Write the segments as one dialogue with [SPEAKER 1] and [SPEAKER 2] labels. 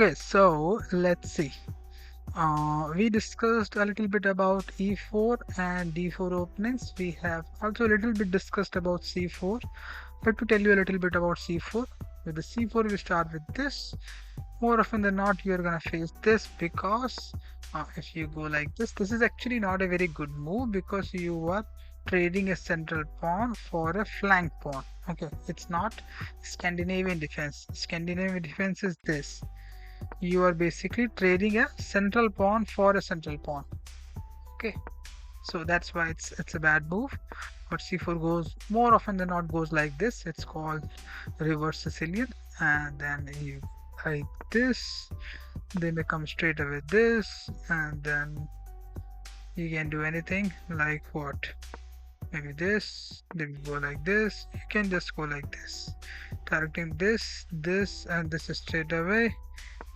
[SPEAKER 1] Okay, so let's see. We discussed a little bit about e4 and d4 openings. We have also a little bit discussed about c4. Let me tell you a little bit about c4. With the c4, we start with this. More often than not, you're gonna face this because if you go like this is actually not a very good move because you are trading a central pawn for a flank pawn. Okay, it's not Scandinavian defense. Scandinavian defense is this. You are basically trading a central pawn for a central pawn. Okay, so that's why it's a bad move. But c4 goes more often than not goes like this. It's called reverse Sicilian, and then you like this. They may come straight away this, and then you can do anything like what? Maybe this. They will go like this. You can just go like this, targeting this, and this is straight away.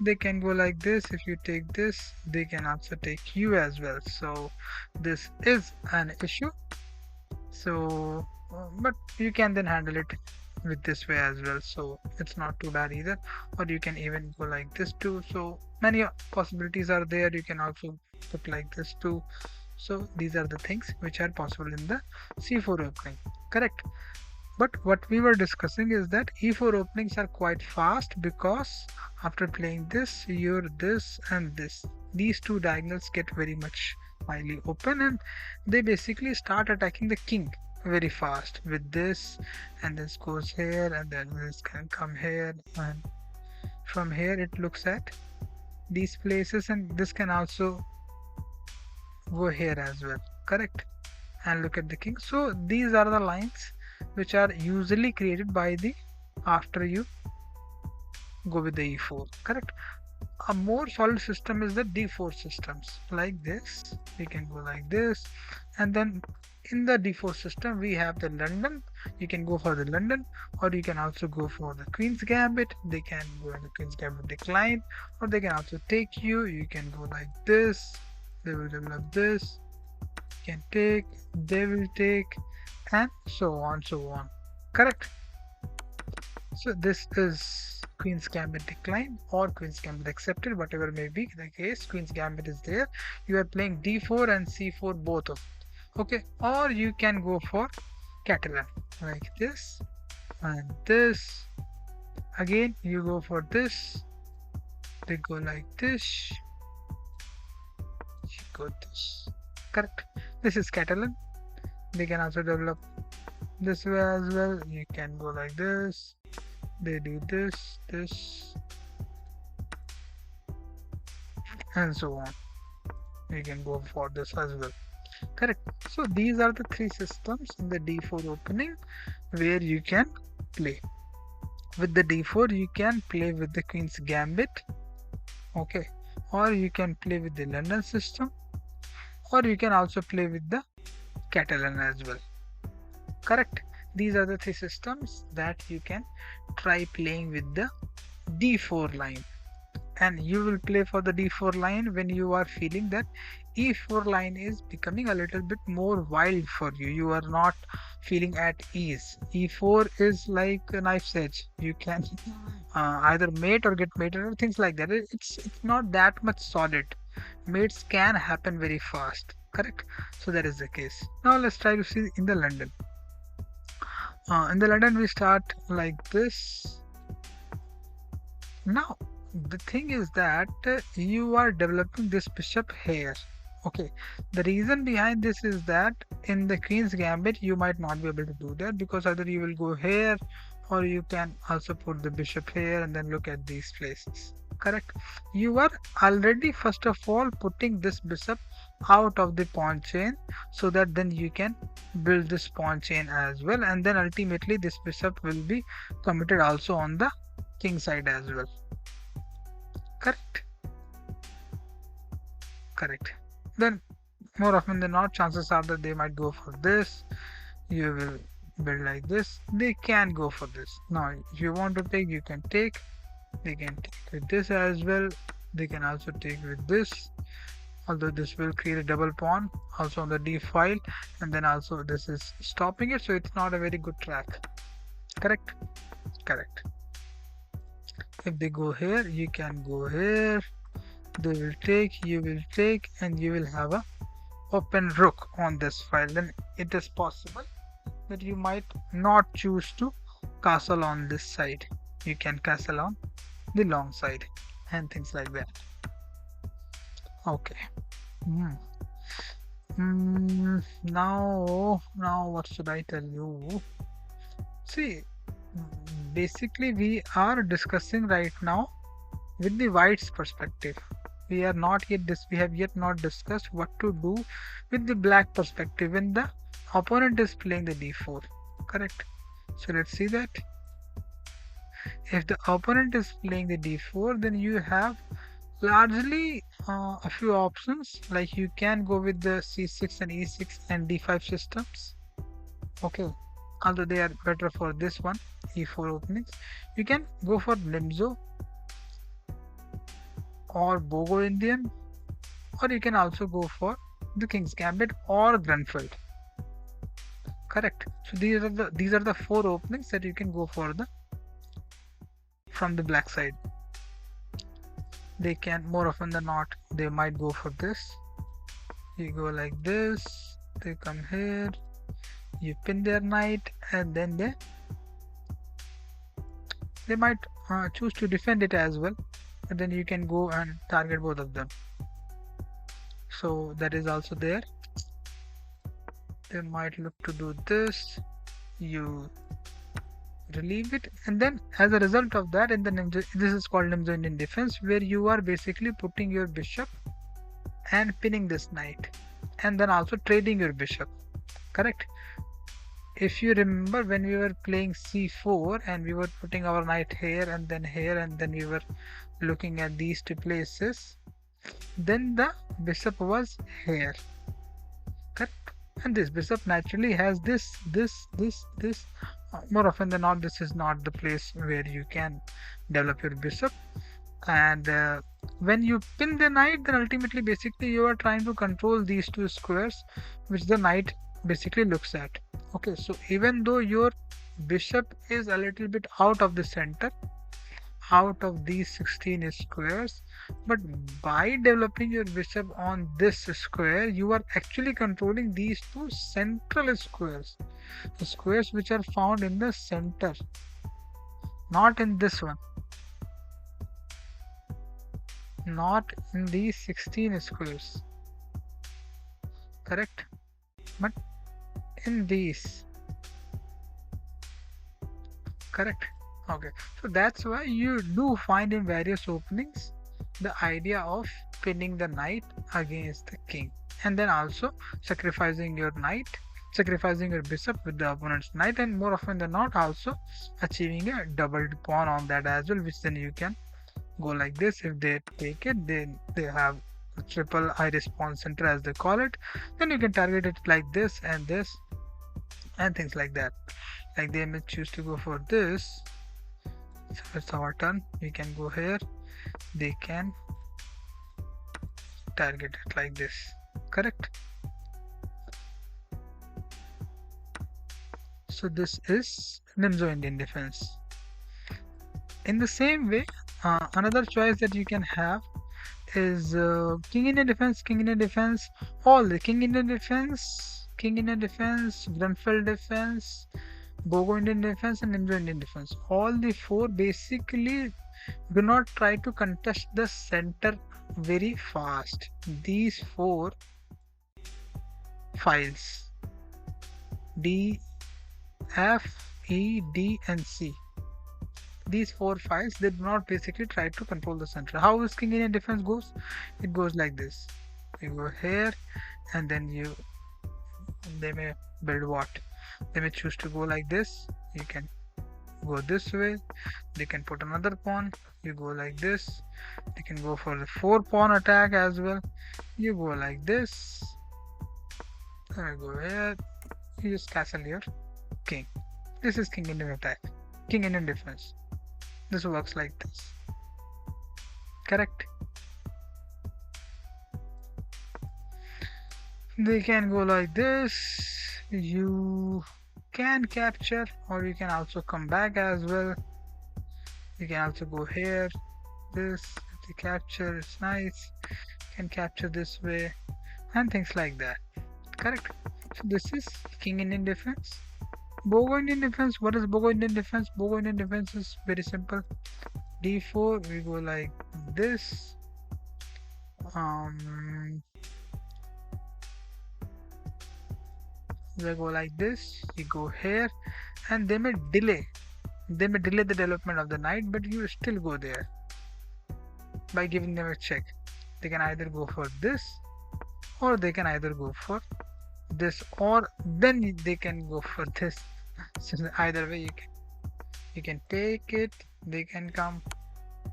[SPEAKER 1] They can go like this. If you take this, they can also take you as well. So this is an issue. So but you can then handle it with this way as well, so it's not too bad either. Or you can even go like this too. So many possibilities are there. You can also put like this too. So these are the things which are possible in the c4 opening, correct? But what we were discussing is that e4 openings are quite fast because after playing this, you're this and this. These two diagonals get very much highly open and they basically start attacking the king very fast with this, and this goes here and then this can come here, and from here it looks at these places, and this can also go here as well, correct? And look at the king. So these are the lines which are usually created by the after you go with the e4, correct? A more solid system is the d4 systems. Like this, we can go like this, and then in the d4 system we have the London. You can go for the London, or you can also go for the Queen's Gambit. They can go in the Queen's Gambit decline, or they can also take you. You can go like this. They will develop this. You can take, they will take, and so on, so on. Correct? So this is Queen's Gambit decline or Queen's Gambit accepted, whatever may be the case. Queen's Gambit is there. You are playing d4 and c4 both of it. Okay, or you can go for Catalan like this and this. Again, you go for this. They go like this. You go this. Correct. This is Catalan. They can also develop this way as well. You can go like this. They do this, this, and so on. You can go for this as well. Correct. So these are the three systems in the d4 opening where you can play. With the d4, you can play with the Queen's Gambit. Okay. Or you can play with the London system. Or you can also play with the Catalan as well. Correct. These are the three systems that you can try playing with the d4 line, and you will play for the d4 line when you are feeling that e4 line is becoming a little bit more wild for you. You are not feeling at ease. E4 is like a knife's edge. You can either mate or get mated or things like that. It's not that much solid. Mates can happen very fast. Correct. So that is the case. Now let's try to see in the London. In the London we start like this. Now the thing is that you are developing this bishop here. Okay, the reason behind this is that in the Queen's Gambit you might not be able to do that because either you will go here or you can also put the bishop here and then look at these places. Correct. You are already first of all putting this bishop out of the pawn chain so that then you can build this pawn chain as well, and then ultimately this bishop will be committed also on the king side as well. Correct. Correct. Then more often than not, chances are that they might go for this. You will build like this. They can go for this. Now if you want to take, you can take. They can take with this as well. They can also take with this, although this will create a double pawn also on the d file, and then also this is stopping it, so it's not a very good track. Correct. Correct. If they go here, you can go here. They will take, you will take, and you will have a open rook on this file. Then it is possible that you might not choose to castle on this side. You can castle on the long side and things like that. Okay. Hmm. Now what should I tell you? See, basically we are discussing right now with the white's perspective. We have yet not discussed what to do with the black perspective when the opponent is playing the d4. Correct. So let's see that. If the opponent is playing the d4, then you have largely a few options, like you can go with the c6 and e6 and d5 systems. Okay, although they are better for this one, e4 openings. You can go for Nimzo or Bogo Indian, or you can also go for the King's Gambit or Grunfeld. Correct. So these are the four openings that you can go for from the black side. They can, more often than not, they might go for this. You go like this, they come here, you pin their knight, and then they might choose to defend it as well, but then you can go and target both of them. So that is also there. They might look to do this, you relieve it, and then as a result of that, in the Nimzo, this is called Nimzo Indian defense, where you are basically putting your bishop and pinning this knight, and then also trading your bishop. Correct. If you remember, when we were playing c4 and we were putting our knight here, and then we were looking at these two places, then the bishop was here. Correct. And this bishop naturally has this. More often than not, this is not the place where you can develop your bishop. And when you pin the knight, then ultimately basically you are trying to control these two squares which the knight basically looks at. Okay, so even though your bishop is a little bit out of the center, out of these 16 squares, but by developing your bishop on this square, you are actually controlling these two central squares, the squares which are found in the center, not in this one, not in these 16 squares. Correct. But in these. Correct. Okay, so that's why you do find in various openings the idea of pinning the knight against the king, and then also sacrificing your bishop with the opponent's knight, and more often than not also achieving a doubled pawn on that as well, which then you can go like this. If they take it, then they have a triple iris pawn center as they call it, then you can target it like this and things like that. Like they may choose to go for this. So it's our turn. We can go here. They can target it like this. Correct. So this is Nimzo Indian defense. In the same way, another choice that you can have is King Indian defense, all the King Indian defense, Grunfeld defense, Bogo Indian defense, and Nimzo Indian defense. All the four basically do not try to contest the center very fast. These four files, D, F, E, D, and C. These four files, they do not basically try to control the center. How is King Indian defense goes? It goes like this. You go here, and then they may build what? They may choose to go like this. You can go this way. They can put another pawn. You go like this. They can go for the 4-pawn attack as well. You go like this. Then you go here. You just castle your king. This is King Indian attack. King Indian defense. This works like this. Correct. They can go like this. You can capture, or you can also come back as well. You can also go here. This, if you capture, it's nice. You can capture this way and things like that. Correct. So this is King Indian defense. Bogo Indian defense. What is Bogo Indian defense? Bogo Indian defense is very simple. D4, we go like this. They go like this. You go here, and they may delay. They may delay the development of the knight, but you still go there by giving them a check. They can either go for this, or they can either go for this, or then they can go for this. So either way, you can take it. They can come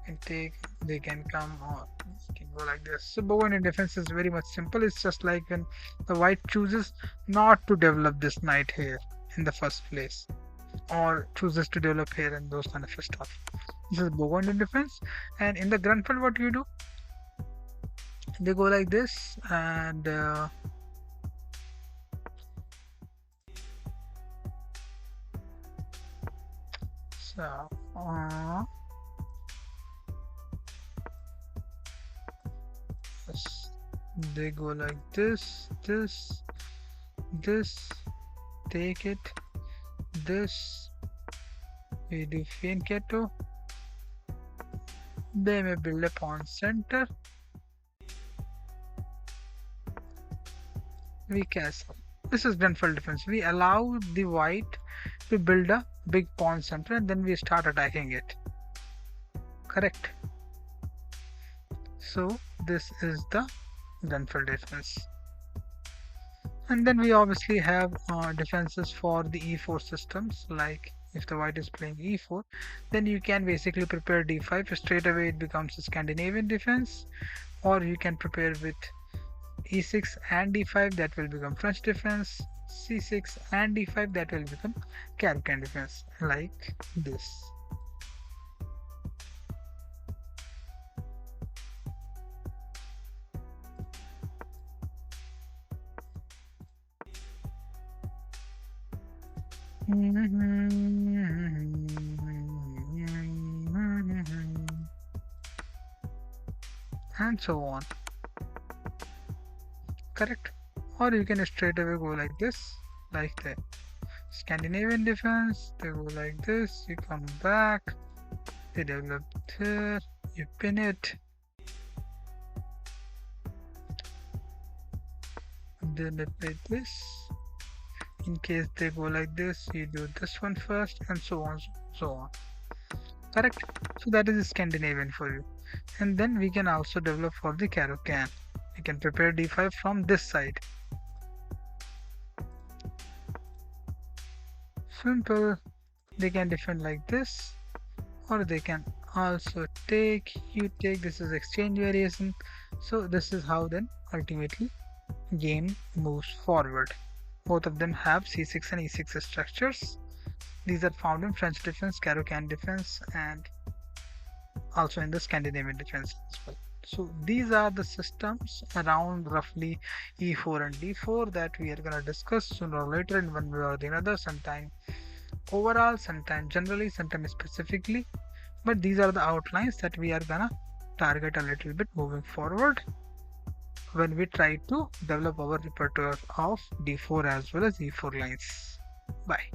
[SPEAKER 1] and take. They can come, or you can go like this. So Bogo Indian defense is very much simple. It's just like when the white chooses not to develop this knight here in the first place, or chooses to develop here and those kind of stuff. This is Bogo Indian defense. And in the Grunfeld, what you do? They go like this, and so yes, they go like this, this, take it, this, we do Fianchetto. They may build a pawn center. We castle. This is Grunfeld defense. We allow the white to build a big pawn center and then we start attacking it. Correct. So this is the Grunfeld defense. And then we obviously have defenses for the e4 systems, like if the white is playing e4, then you can basically prepare d5. Straight away it becomes a Scandinavian defense, or you can prepare with e6 and d5, that will become French defense. C6 and d5, that will become Caro-Kann defense, like this. And so on. Correct. Or you can straight away go like this, like that. Scandinavian defense, they go like this, you come back, they develop there, you pin it, then they play this. In case they go like this, you do this one first, and so on, so on. Correct. So that is Scandinavian for you. And then we can also develop for the Caro-Kann. We can prepare d5 from this side. Simple. They can defend like this, or they can also take. You take. This is exchange variation. So this is how then ultimately game moves forward. Both of them have c6 and e6 structures. These are found in French defense, Caro-Kann defense, and also in the Scandinavian defense as well. So these are the systems around roughly e4 and d4 that we are going to discuss sooner or later in one way or the other, sometime overall, sometime generally, sometime specifically. But these are the outlines that we are going to target a little bit moving forward when we try to develop our repertoire of d4 as well as e4 lines. Bye.